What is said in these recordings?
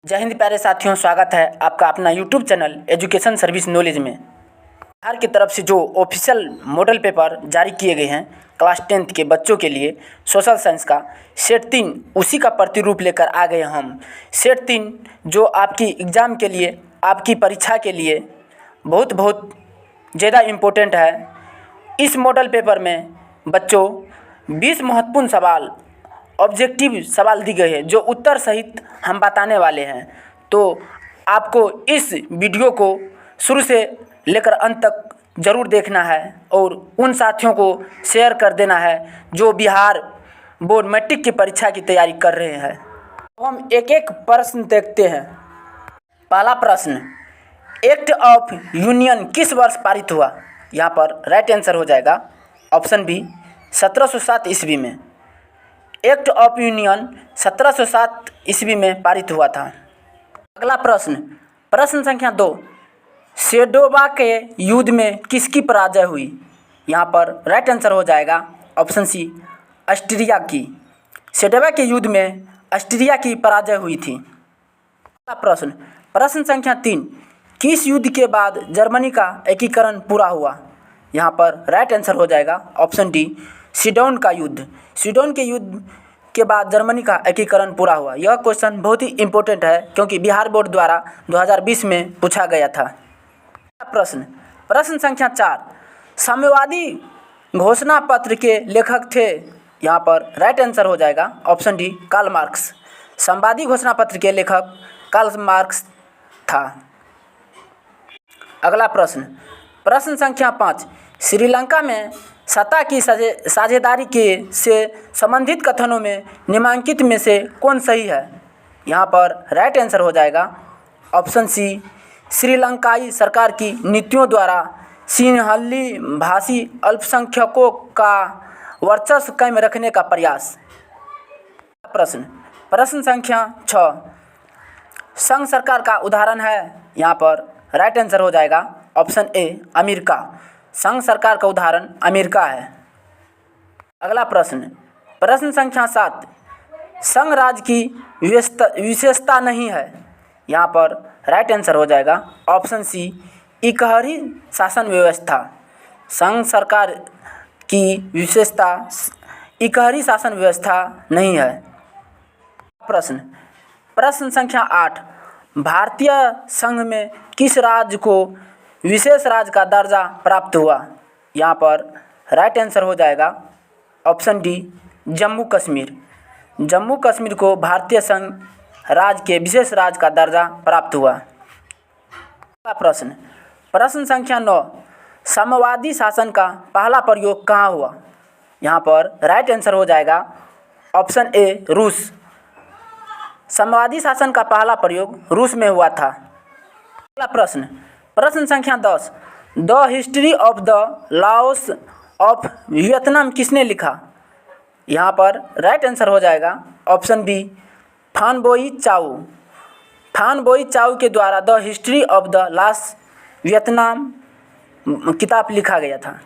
जय हिंद प्यारे साथियों, स्वागत है आपका अपना YouTube channel education service knowledge में। बिहार की तरफ से जो ऑफिशियल मॉडल पेपर जारी किए गए हैं क्लास 10th के बच्चों के लिए सोशल साइंस का सेट 3, उसी का प्रतिरूप लेकर आ गए हम। सेट 3 जो आपकी एग्ज़ाम के लिए, आपकी परीक्षा के लिए बहुत ज़्यादा इम्पोर्टेंट है। इस मॉडल पेपर में बच्चों 20 महत्वपूर्ण सवाल, ऑब्जेक्टिव सवाल दी गई है जो उत्तर सहित हम बताने वाले हैं। तो आपको इस वीडियो को शुरू से लेकर अंत तक ज़रूर देखना है और उन साथियों को शेयर कर देना है जो बिहार बोर्ड मैट्रिक की परीक्षा की तैयारी कर रहे हैं। तो हम एक एक प्रश्न देखते हैं। पहला प्रश्न, एक्ट ऑफ यूनियन किस वर्ष पारित हुआ? यहाँ पर राइट आंसर हो जाएगा ऑप्शन बी 1707 ईस्वी में। एक्ट ऑफ यूनियन 1707 ईस्वी में पारित हुआ था। अगला प्रश्न, प्रश्न संख्या 2, सेडोवा के युद्ध में किसकी पराजय हुई? यहाँ पर राइट आंसर हो जाएगा ऑप्शन सी ऑस्ट्रिया की। सेडोवा के युद्ध में ऑस्ट्रिया की पराजय हुई थी। अगला प्रश्न, प्रश्न संख्या 3, किस युद्ध के बाद जर्मनी का एकीकरण पूरा हुआ? यहाँ पर राइट आंसर हो जाएगा ऑप्शन डी सीडोन का युद्ध। सीडोन के युद्ध के बाद जर्मनी का एकीकरण पूरा हुआ। यह क्वेश्चन बहुत ही इम्पोर्टेंट है क्योंकि बिहार बोर्ड द्वारा 2020 में पूछा गया था। प्रश्न, प्रश्न संख्या 4, साम्यवादी घोषणा पत्र के लेखक थे? यहाँ पर राइट आंसर हो जाएगा ऑप्शन डी कार्ल मार्क्स। साम्यवादी घोषणा पत्र के लेखक कार्ल मार्क्स था। अगला प्रश्न, प्रश्न संख्या 5, श्रीलंका में सत्ता की साझेदारी के से संबंधित कथनों में निम्नलिखित में से कौन सही है? यहाँ पर राइट आंसर हो जाएगा ऑप्शन सी श्रीलंकाई सरकार की नीतियों द्वारा सिंहली भाषी अल्पसंख्यकों का वर्चस्व कायम रखने का प्रयास। प्रश्न, प्रश्न संख्या 6, संघ सरकार का उदाहरण है? यहाँ पर राइट आंसर हो जाएगा ऑप्शन ए अमेरिका। संघ सरकार का उदाहरण अमेरिका है। अगला प्रश्न, प्रश्न संख्या 7, संघ राज्य की विशेषता नहीं है? यहाँ पर राइट आंसर हो जाएगा ऑप्शन सी इकहरी शासन व्यवस्था। संघ सरकार की विशेषता इकहरी शासन व्यवस्था नहीं है। प्रश्न, प्रश्न संख्या 8, भारतीय संघ में किस राज्य को विशेष राज्य का दर्जा प्राप्त हुआ? यहाँ पर राइट आंसर हो जाएगा ऑप्शन डी जम्मू कश्मीर। जम्मू कश्मीर को भारतीय संघ राज्य के विशेष राज्य का दर्जा प्राप्त हुआ। अगला प्रश्न, प्रश्न संख्या 9, साम्यवादी शासन का पहला प्रयोग कहाँ हुआ? यहाँ पर राइट आंसर हो जाएगा ऑप्शन ए रूस। साम्यवादी शासन का पहला प्रयोग रूस में हुआ था। अगला प्रश्न, प्रश्न संख्या 10, the history of the loss of Vietnam किसने लिखा? यहाँ पर राइट आंसर हो जाएगा ऑप्शन बी फान बोई चाउ। फान बोई चाउ के द्वारा the history of the loss Vietnam किताब लिखा गया था।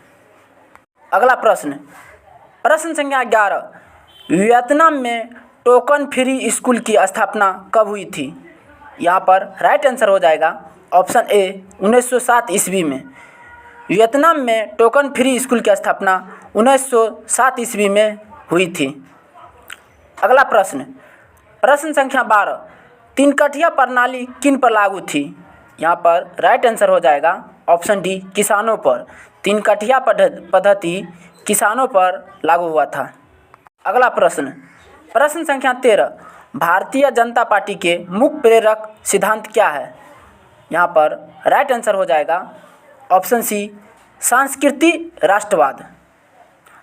अगला प्रश्न, प्रश्न संख्या 11, वियतनाम में टोकन फ्री स्कूल की स्थापना कब हुई थी? यहाँ पर राइट आंसर हो जाएगा ऑप्शन ए 1907 ईस्वी में। वियतनाम में टोकन फ्री स्कूल की स्थापना 1907 ईस्वी में हुई थी। अगला प्रश्न, प्रश्न संख्या 12, तीन कठिया प्रणाली किन पर लागू थी? यहाँ पर राइट आंसर हो जाएगा ऑप्शन डी किसानों पर। तीन कठिया पद्धति किसानों पर लागू हुआ था। अगला प्रश्न, प्रश्न संख्या 13, भारतीय जनता पार्टी के मुख्य प्रेरक सिद्धांत क्या है? यहाँ पर राइट आंसर हो जाएगा ऑप्शन सी सांस्कृतिक राष्ट्रवाद।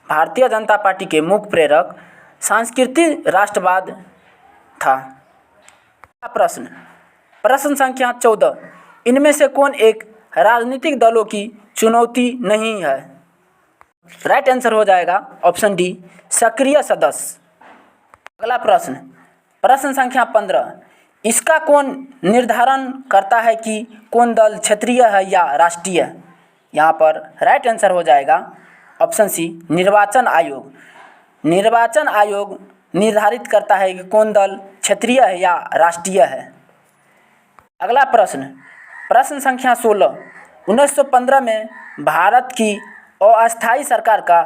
भारतीय जनता पार्टी के मुख्य प्रेरक सांस्कृतिक राष्ट्रवाद था। प्रश्न, प्रश्न संख्या 14, इनमें से कौन एक राजनीतिक दलों की चुनौती नहीं है? राइट आंसर हो जाएगा ऑप्शन डी सक्रिय सदस्य। अगला प्रश्न, प्रश्न संख्या 15, इसका कौन निर्धारण करता है कि कौन दल क्षेत्रीय है या राष्ट्रीय? यहाँ पर राइट आंसर हो जाएगा ऑप्शन सी निर्वाचन आयोग। निर्वाचन आयोग निर्धारित करता है कि कौन दल क्षेत्रीय है या राष्ट्रीय है। अगला प्रश्न, प्रश्न संख्या 16, 1915 में भारत की अस्थायी सरकार का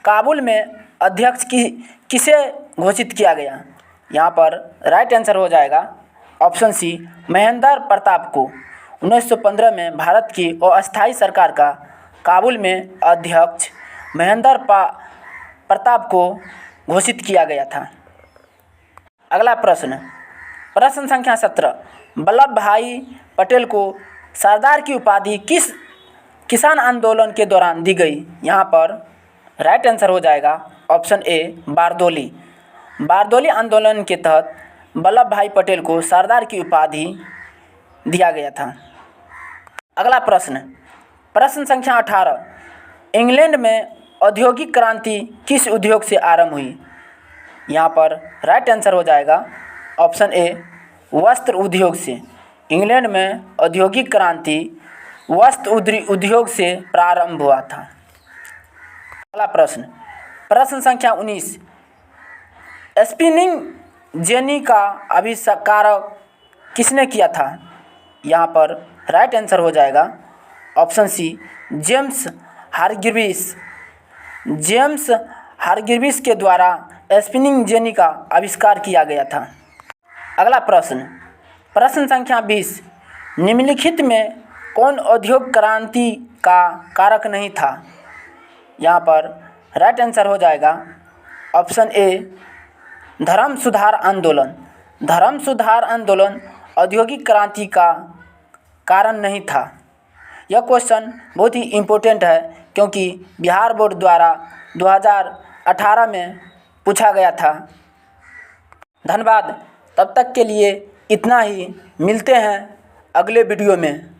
काबुल में अध्यक्ष किसे घोषित किया गया? यहाँ पर राइट आंसर हो जाएगा ऑप्शन सी, महेंद्र प्रताप को। 1915 में भारत की अस्थायी सरकार का काबुल में अध्यक्ष महेंद्र प्रताप को घोषित किया गया था। अगला प्रश्न, प्रश्न संख्या 17, वल्लभ भाई पटेल को सरदार की उपाधि किस किसान आंदोलन के दौरान दी गई? यहाँ पर राइट आंसर हो जाएगा ऑप्शन ए, बारदोली। बारदोली आंदोलन के तहत वल्लभ भाई पटेल को सरदार की उपाधि दिया गया था। अगला प्रश्न, प्रश्न संख्या 18, इंग्लैंड में औद्योगिक क्रांति किस उद्योग से आरंभ हुई? यहाँ पर राइट आंसर हो जाएगा ऑप्शन ए, वस्त्र उद्योग से। इंग्लैंड में औद्योगिक क्रांति वस्त्र उद्योग से प्रारंभ हुआ था। अगला प्रश्न, प्रश्न संख्या 19, स्पिनिंग जेनी का आविष्कार किसने किया था? यहाँ पर राइट आंसर हो जाएगा option C, James Hargreaves. James Hargreaves के द्वारा स्पिनिंग जेनी का आविष्कार किया गया था। अगला प्रश्न, प्रश्न संख्या 20, निम्नलिखित में कौन औद्योगिक क्रांति का कारक नहीं था? यहाँ पर राइट आंसर हो जाएगा ऑप्शन ए, धर्म सुधार आंदोलन। धर्म सुधार आंदोलन औद्योगिक क्रांति का कारण नहीं था। यह क्वेश्चन बहुत ही इम्पोर्टेंट है क्योंकि बिहार बोर्ड द्वारा 2018 में पूछा गया था। धन्यवाद, तब तक के लिए इतना ही। मिलते हैं अगले वीडियो में।